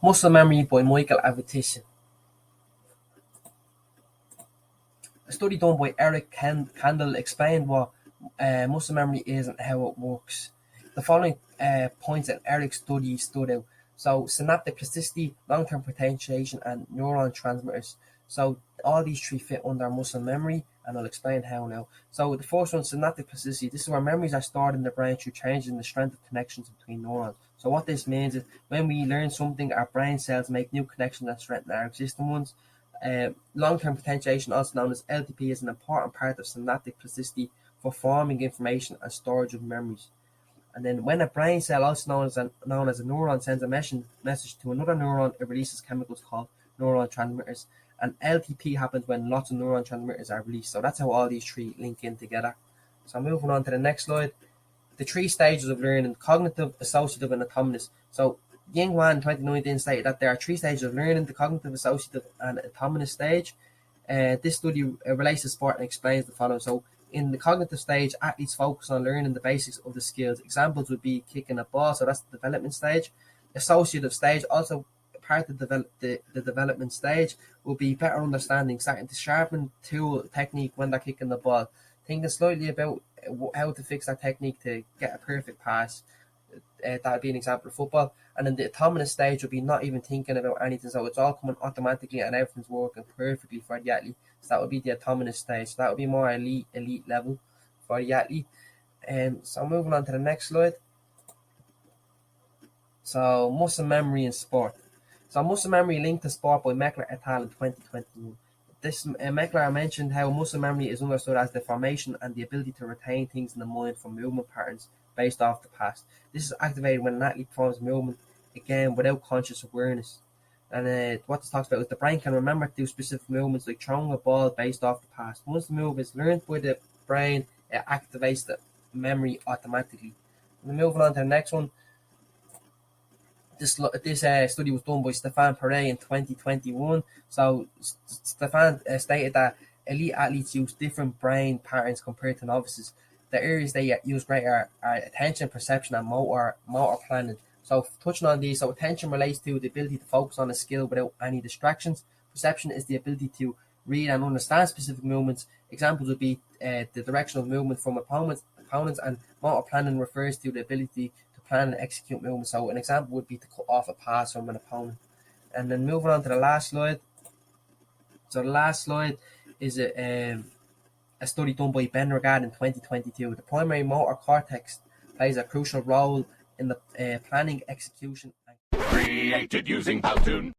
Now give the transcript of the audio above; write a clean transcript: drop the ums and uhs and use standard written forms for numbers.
Muscle Memory by Michael Avitissian. A study done by Eric Kandel explained what muscle memory is and how it works. The following points in Eric's study stood out. So, synaptic plasticity, long-term potentiation, and neuron transmitters. So, all these three fit under muscle memory, and I'll explain how now. So, the first one, synaptic plasticity. This is where memories are stored in the brain through changes in the strength of connections between neurons. So, what this means is when we learn something, our brain cells make new connections that strengthen our existing ones. Long-term potentiation, also known as LTP, is an important part of synaptic plasticity for forming information and storage of memories. And then when a brain cell, also known as a neuron, sends a message to another neuron, it releases chemicals called neuron transmitters. And LTP happens when lots of neuron transmitters are released. So that's how all these three link in together. So moving on to the next slide. The three stages of learning: cognitive, associative, and autonomous. So Ying Wan in 2019 stated that there are three stages of learning: the cognitive, associative, and autonomous stage. This study relates to sport and explains the following. So in the cognitive stage, athletes focus on learning the basics of the skills. Examples would be kicking a ball, so that's the development stage. Associative stage, also part of the development stage, will be better understanding, starting to sharpen tool technique when they're kicking the ball, thinking slightly about how to fix that technique to get a perfect pass. That would be an example of football. And then the autonomous stage would be not even thinking about anything, so it's all coming automatically and everything's working perfectly for the athlete. So that would be the autonomous stage. So that would be more elite level for the athlete. So moving on to the next slide. So muscle memory in sport. So muscle memory linked to sport by Meckler et al. In 2021. This Meckler mentioned how muscle memory is understood as the formation and the ability to retain things in the mind from movement patterns based off the past. This is activated when an athlete performs movement, again, without conscious awareness. And what this talks about is the brain can remember to do specific movements like throwing a ball based off the past. Once the move is learned by the brain, it activates the memory automatically. And moving on to the next one. This study was done by Stefan Perret in 2021. So Stefan stated that elite athletes use different brain patterns compared to novices. The areas they use greater are attention, perception, and motor planning. So touching on these, so attention relates to the ability to focus on a skill without any distractions. Perception is the ability to read and understand specific movements. Examples would be the direction of movement from opponents, and motor planning refers to the ability to plan and execute movements. So an example would be to cut off a pass from an opponent. And then moving on to the last slide. So the last slide is a study done by Ben Regard in 2022. The primary motor cortex plays a crucial role in the planning, execution, created using Powtoon.